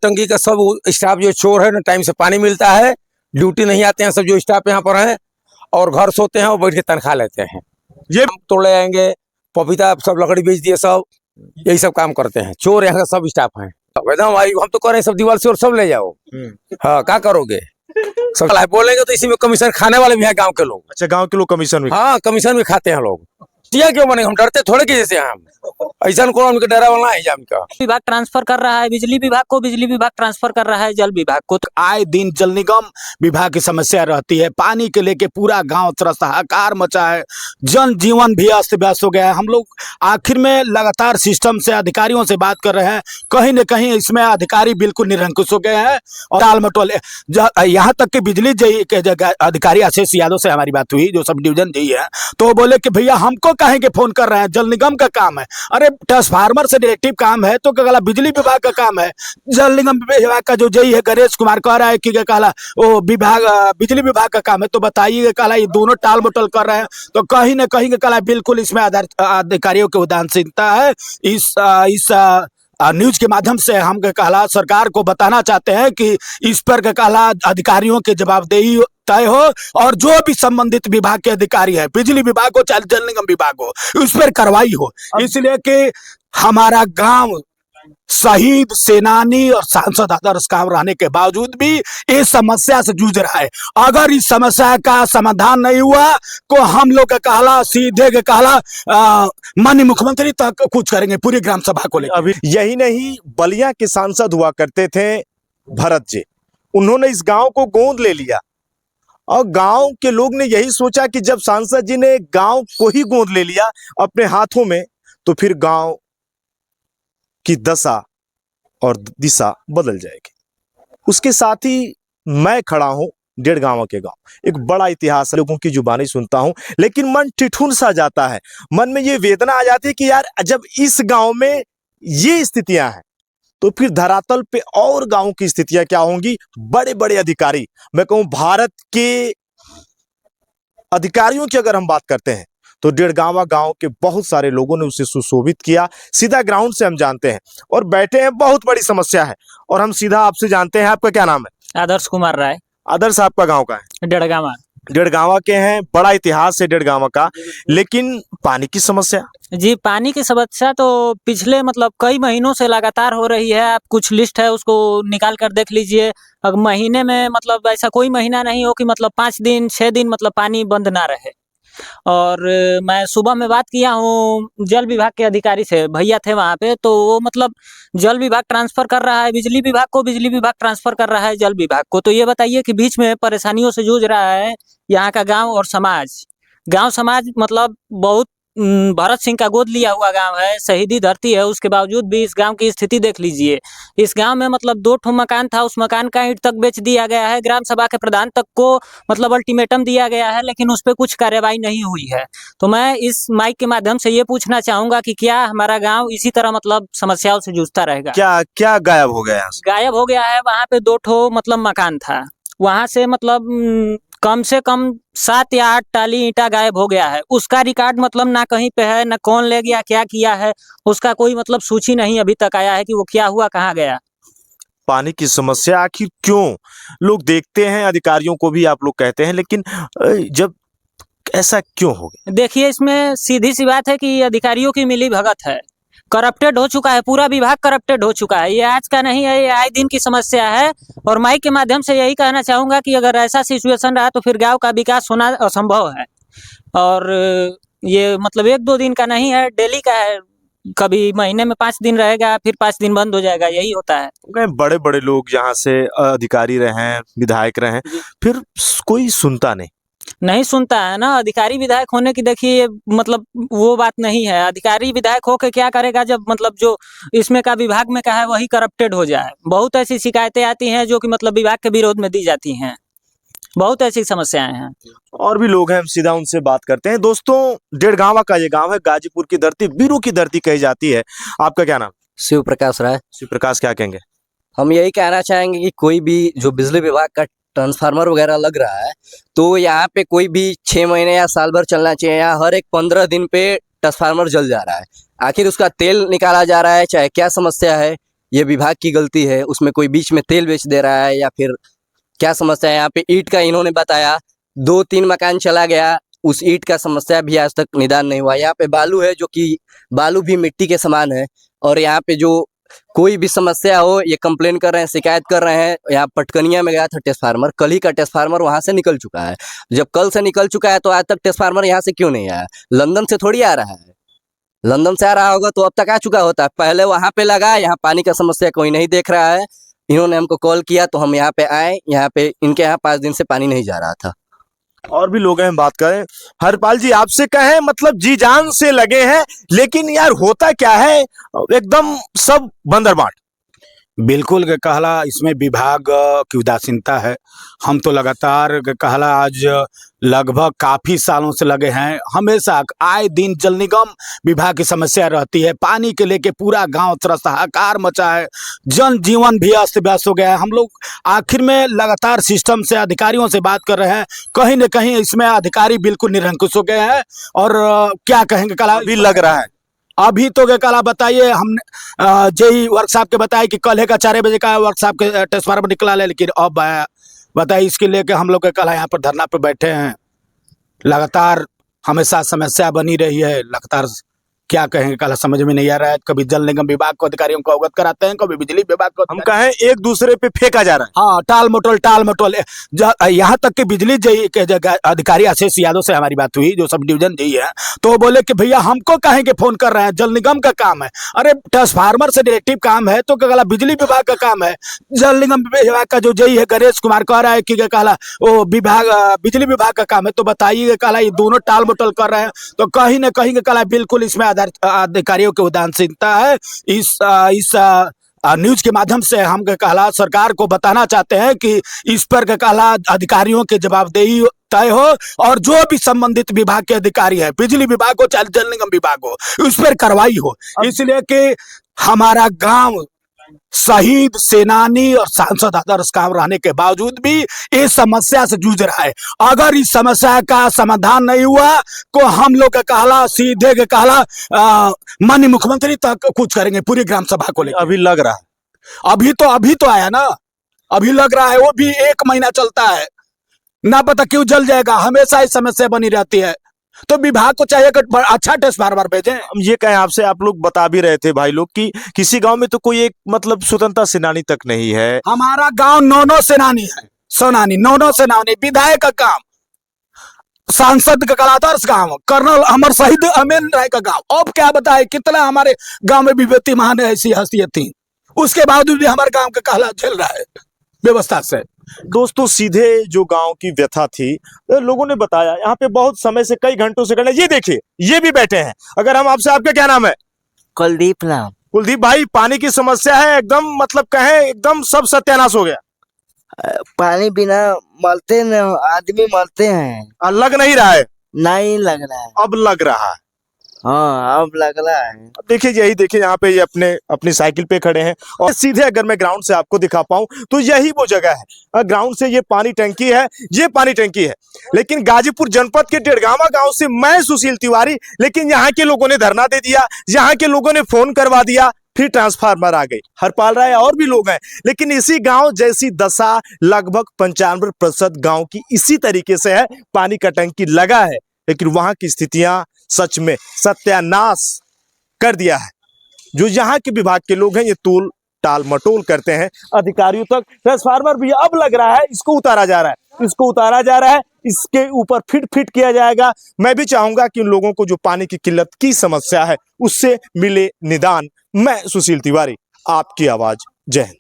टंकी का सब स्टाफ जो चोर है ना, टाइम से पानी मिलता है, ड्यूटी नहीं आते हैं सब जो स्टाफ यहाँ पर है, और घर सोते हैं और बैठ के तनख्वाह लेते हैं। ये तोड़ ले आएंगे, पपीता सब लकड़ी बेच दिए, सब यही सब काम करते हैं। चोर यहाँ का सब स्टाफ है एकदम। भाई हम तो कह रहे हैं सब दीवार से और सब ले जाओ। हाँ, क्या करोगे? सब बोलेंगे तो इसी में कमीशन खाने वाले भी हैं गांव के लोग। अच्छा, गांव के लोग कमीशन में? हाँ, कमीशन भी खाते हैं लोग। क्यों बने? हम डरते थोड़े कि जैसे हम ऐसा को उनका डरा वाला है का। विभाग ट्रांसफर कर रहा है बिजली विभाग को, बिजली विभाग ट्रांसफर कर रहा है जल विभाग को। आए दिन जल निगम विभाग की समस्या रहती है। पानी के लेके पूरा गांव तरस हाहाकार मचा है, जन जीवन भी अस्त व्यस्त हो गया है। हम लोग आखिर में लगातार सिस्टम से अधिकारियों से बात कर रहे हैं, कहीं न कहीं इसमें अधिकारी बिल्कुल निरंकुश हो गए हैं और टाल मटोल। यहाँ तक कि बिजली जी के जगह अधिकारी आशीष यादव से हमारी बात हुई, जो सब डिवीजन जी है, तो वो बोले कि भैया हमको काहे के फोन कर रहे हैं, जल निगम का काम है। अरे ट्रांसफार्मर से डायरेक्टिव काम है तो कहला बिजली विभाग का काम है। जल निगम विभाग का जो जई है गणेश कुमार कह रहा है कि कहला वो विभाग बिजली विभाग का काम है। तो बताइए कहला ये दोनों टाल मटोल कर रहे हैं, तो कहीं ना कहीं कहला बिल्कुल इसमें अधिकारियों की उदासीनता है। इस न्यूज के माध्यम से हम कहला सरकार को बताना चाहते हैं कि इस पर कहला अधिकारियों के जवाबदेही तय हो और जो भी संबंधित विभाग के अधिकारी है, बिजली विभाग हो चाहे जल निगम विभाग हो, उस पर कार्रवाई हो। इसलिए कि हमारा गांव शहीद सेनानी और सांसद आदर्श गांव रहने के बावजूद भी इस समस्या से जूझ रहा है। अगर इस समस्या का समाधान नहीं हुआ तो हम लोग कहला सीधे के कहला माननीय मुख्यमंत्री तक कुछ करेंगे पूरी ग्राम सभा को लेकर। अभी यही नहीं, बलिया के सांसद हुआ करते थे भरत जी, उन्होंने इस गांव को गोद ले लिया और गांव के लोग ने यही सोचा कि जब सांसद जी ने गांव को ही गोद ले लिया अपने हाथों में, तो फिर गांव की दशा और दिशा बदल जाएगी। उसके साथ ही मैं खड़ा हूं डेढ़गांव के गांव, एक बड़ा इतिहास है, लोगों की जुबानी सुनता हूं, लेकिन मन ठिठुर सा जाता है। मन में ये वेदना आ जाती है कि यार जब इस गांव में ये स्थितियां हैं तो फिर धरातल पे और गांव की स्थितियां क्या होंगी। बड़े बड़े अधिकारी, मैं कहूं भारत के अधिकारियों की अगर हम बात करते हैं तो डेढ़गांवा गांव के बहुत सारे लोगों ने उसे सुशोभित किया। सीधा ग्राउंड से हम जानते हैं और बैठे हैं, बहुत बड़ी समस्या है और हम सीधा आपसे जानते हैं, आपका क्या नाम है? आदर्श कुमार राय। आदर्श, आपका गांव का है? डेढ़गांवा। डेढ़गांवा के हैं, बड़ा इतिहास है डेढ़गांवा का, लेकिन पानी की समस्या? जी, पानी की समस्या तो पिछले मतलब कई महीनों से लगातार हो रही है। आप कुछ लिस्ट है उसको निकाल कर देख लीजिए। अब महीने में मतलब ऐसा कोई महीना नहीं हो कि मतलब 5 दिन 6 दिन मतलब पानी बंद ना रहे। और मैं सुबह में बात किया हूँ जल विभाग के अधिकारी से, भैया थे वहाँ पे, तो वो मतलब जल विभाग ट्रांसफर कर रहा है बिजली विभाग को, बिजली विभाग ट्रांसफर कर रहा है जल विभाग को। तो ये बताइए कि बीच में परेशानियों से जूझ रहा है यहाँ का गांव और समाज। गांव समाज मतलब बहुत भरत सिंह का गोद लिया हुआ गांव है, शहीदी धरती है, उसके बावजूद भी इस गांव की स्थिति देख लीजिए। इस गांव में मतलब 2 ठो मकान था, उस मकान का ईंट तक बेच दिया गया है। ग्राम सभा के प्रधान तक को मतलब अल्टीमेटम दिया गया है, लेकिन उस पर कुछ कार्यवाही नहीं हुई है। तो मैं इस माइक के माध्यम से ये पूछना चाहूंगा कि क्या हमारा गाँव इसी तरह मतलब समस्याओं से जूझता रहेगा? क्या क्या गायब हो गया? गायब हो गया है। वहाँ पे 2 ठो मतलब मकान था, वहां से मतलब कम से कम 7 या 8 टाली ईंटा गायब हो गया है। उसका रिकॉर्ड मतलब ना कहीं पे है, ना कौन ले गया, क्या किया है, उसका कोई मतलब सूची नहीं अभी तक आया है कि वो क्या हुआ, कहाँ गया। पानी की समस्या आखिर क्यों? लोग देखते हैं, अधिकारियों को भी आप लोग कहते हैं, लेकिन जब ऐसा क्यों हो गया? देखिए, इसमें सीधी सी बात है कि अधिकारियों की मिली भगत है, करप्टेड हो चुका है, पूरा विभाग करप्टेड हो चुका है। ये आज का नहीं है, ये आए दिन की समस्या है। और माइक के माध्यम से यही कहना चाहूंगा कि अगर ऐसा सिचुएशन रहा तो फिर गांव का विकास होना असंभव है। और ये मतलब 1-2 दिन का नहीं है, डेली का है। कभी महीने में 5 दिन रहेगा, फिर 5 दिन बंद हो जाएगा, यही होता है। बड़े बड़े लोग यहाँ से अधिकारी रहे हैं, विधायक रहे हैं, फिर कोई सुनता नहीं सुनता है ना। अधिकारी विधायक होने की देखिए मतलब वो बात नहीं है। अधिकारी विधायक होके क्या करेगा जब मतलब जो इसमें का विभाग में का है वही करप्टेड हो जाए। बहुत ऐसी शिकायतें आती हैं जो कि मतलब विभाग के विरोध में दी जाती हैं, बहुत ऐसी समस्याएं हैं। और भी लोग हैं, हम सीधा उनसे बात करते हैं। दोस्तों, डेढ़गांवा का ये गांव है, गाजीपुर की धरती, वीरों की धरती कही जाती है। आपका क्या नाम? शिव प्रकाश राय। शिव प्रकाश, क्या कहेंगे? हम यही कहना चाहेंगे कि कोई भी जो बिजली विभाग का ट्रांसफार्मर वगैरह लग रहा है तो यहाँ पे कोई भी 6 महीने या साल भर चलना चाहिए। यहाँ हर एक 15 दिन पे ट्रांसफार्मर जल जा रहा है। आखिर उसका तेल निकाला जा रहा है, चाहे क्या समस्या है, ये विभाग की गलती है, उसमें कोई बीच में तेल बेच दे रहा है या फिर क्या समस्या है। यहाँ पे ईंट का इन्होंने बताया 2-3 मकान चला गया, उस ईंट का समस्या भी आज तक निदान नहीं हुआ। यहाँ पे बालू है, जो कि बालू भी मिट्टी के समान है, और यहाँ पे जो कोई भी समस्या हो ये कंप्लेन कर रहे हैं, शिकायत कर रहे हैं। यहाँ पटकनिया में गया था ट्रांसफार्मर, कल ही का ट्रांसफार्मर वहां से निकल चुका है। जब कल से निकल चुका है तो आज तक ट्रांसफार्मर यहाँ से क्यों नहीं आया? लंदन से थोड़ी आ रहा है, लंदन से आ रहा होगा तो अब तक आ चुका होता। पहले वहां पे लगा, यहाँ पानी का समस्या कोई नहीं देख रहा है। इन्होंने हमको कॉल किया तो हम यहाँ पे आए, यहाँ पे इनके यहाँ 5 दिन से पानी नहीं जा रहा था। और भी लोग हैं, बात करें। हरपाल जी, आपसे कहें, मतलब जी जान से लगे हैं, लेकिन यार होता क्या है, एकदम सब बंदरबाट। बिल्कुल कहला इसमें विभाग की उदासीनता है। हम तो लगातार कहला आज लगभग काफी सालों से लगे हैं, हमेशा आए दिन जल निगम विभाग की समस्या रहती है। पानी के लेके पूरा गांव त्रस्त हाहाकार मचा है, जन जीवन भी अस्त व्यस्त हो गया है। हम लोग आखिर में लगातार सिस्टम से अधिकारियों से बात कर रहे हैं, कहीं न कहीं इसमें अधिकारी बिल्कुल निरंकुश हो गए हैं। और क्या कहेंगे कला भी लग रहा है अभी तो कला बताइए, हमने जेई वर्कशॉप के बताया कि कल है का 4 बजे का वर्कशॉप के ट्रांसफार्मर निकला है, लेकिन अब बताइए इसके लेके हम लोग कल यहाँ पर धरना पे बैठे हैं। लगातार हमेशा समस्या बनी रही है, लगातार क्या कहेंगे कल समझ में नहीं आ रहा है। कभी जल निगम विभाग को अधिकारियों को अवगत कराते हैं, कभी बिजली विभाग को। हम कहें एक दूसरे पे फेंका जा रहा है। हाँ, टाल मटोल। यहाँ तक कि बिजली जेई के जगह अधिकारी आशीष यादव से हमारी बात हुई, जो सब डिवीजन जेई है, तो वो बोले कि भैया हमको काहे के फोन कर रहे हैं, जल निगम का काम है। अरे ट्रांसफार्मर से डायरेक्टिव काम है तो कहला बिजली विभाग का काम है। जल निगम विभाग का जो जेई है गणेश कुमार कह रहा है कि कहला वो विभाग बिजली विभाग का काम है। तो बताइए कहला ये दोनों टाल मटोल कर रहे हैं, तो कहीं न कहीं कहला बिल्कुल इसमें अधिकारियों की उदासीनता है। इस न्यूज के माध्यम से हम कहला सरकार को बताना चाहते हैं कि इस पर कहला अधिकारियों की जवाबदेही तय हो, और जो भी संबंधित विभाग के अधिकारी है, बिजली विभाग हो चाहे जल निगम विभाग हो, उस पर कार्रवाई हो। इसलिए कि हमारा गांव शहीद सेनानी और सांसद आदर्श गांव रहने के बावजूद भी इस समस्या से जूझ रहा है। अगर इस समस्या का समाधान नहीं हुआ तो हम लोग का कहला सीधे के कहला माननीय मुख्यमंत्री तक कुछ करेंगे पूरी ग्राम सभा को लेकर। अभी लग रहा है, अभी तो आया ना, अभी लग रहा है, वो भी 1 महीना चलता है, ना पता क्यों जल जाएगा। हमेशा इस समस्या बनी रहती है, तो विभाग को चाहिए कि अच्छा ट्रांसफार्मर भेजें। हम ये कहें आपसे, आप लोग बता भी रहे थे भाई लोग कि किसी गांव में तो कोई एक मतलब स्वतंत्रता सेनानी तक नहीं है। हमारा गांव 9 सेनानी है, 9 सेनानी, विधायक का काम, सांसद का आदर्श गांव, कर्नल अमर शहीद अमीन राय का गांव। अब क्या बताए कितना हमारे गांव में विभूति महान ऐसी हस्तियां थी, उसके बावजूद भी हमारे गांव का कहला झेल रहा है व्यवस्था से। दोस्तों, सीधे जो गांव की व्यथा थी, लोगों ने बताया यहाँ पे बहुत समय से, कई घंटों से खड़े। ये देखिए, ये भी बैठे हैं। अगर हम आपसे, आपका क्या नाम है? कुलदीप नाम। कुलदीप भाई, पानी की समस्या है एकदम, मतलब कहें एकदम सब सत्यानाश हो गया। पानी बिना मरते न आदमी मरते हैं। लग नहीं रहा है? नहीं लग रहा है। अब लग रहा है। हाँ, अब लग रहा है। अब देखिए, यही देखिए, यहाँ पे ये अपनी साइकिल पे खड़े हैं, और सीधे अगर मैं ग्राउंड से आपको दिखा पाऊं तो यही वो जगह है। ग्राउंड से ये पानी टंकी है, ये पानी टंकी है। लेकिन गाजीपुर जनपद के टेढ़गामा गांव से मैं सुशील तिवारी, लेकिन यहाँ के लोगों ने धरना दे दिया, यहाँ के लोगों ने फोन करवा दिया, फिर ट्रांसफार्मर आ गई। हरपाल राय और भी लोग हैं, लेकिन इसी गांव जैसी दशा लगभग 95% गांव की इसी तरीके से है। पानी का टंकी लगा है, लेकिन वहां की स्थितियां सच में सत्यानाश कर दिया है। जो यहाँ के विभाग के लोग हैं, ये तूल टाल मटोल करते हैं अधिकारियों तक। ट्रांसफार्मर भी अब लग रहा है, इसको उतारा जा रहा है, इसके ऊपर फिट किया जाएगा। मैं भी चाहूंगा कि उन लोगों को जो पानी की किल्लत की समस्या है उससे मिले निदान। मैं सुशील तिवारी, आपकी आवाज। जय हिंद।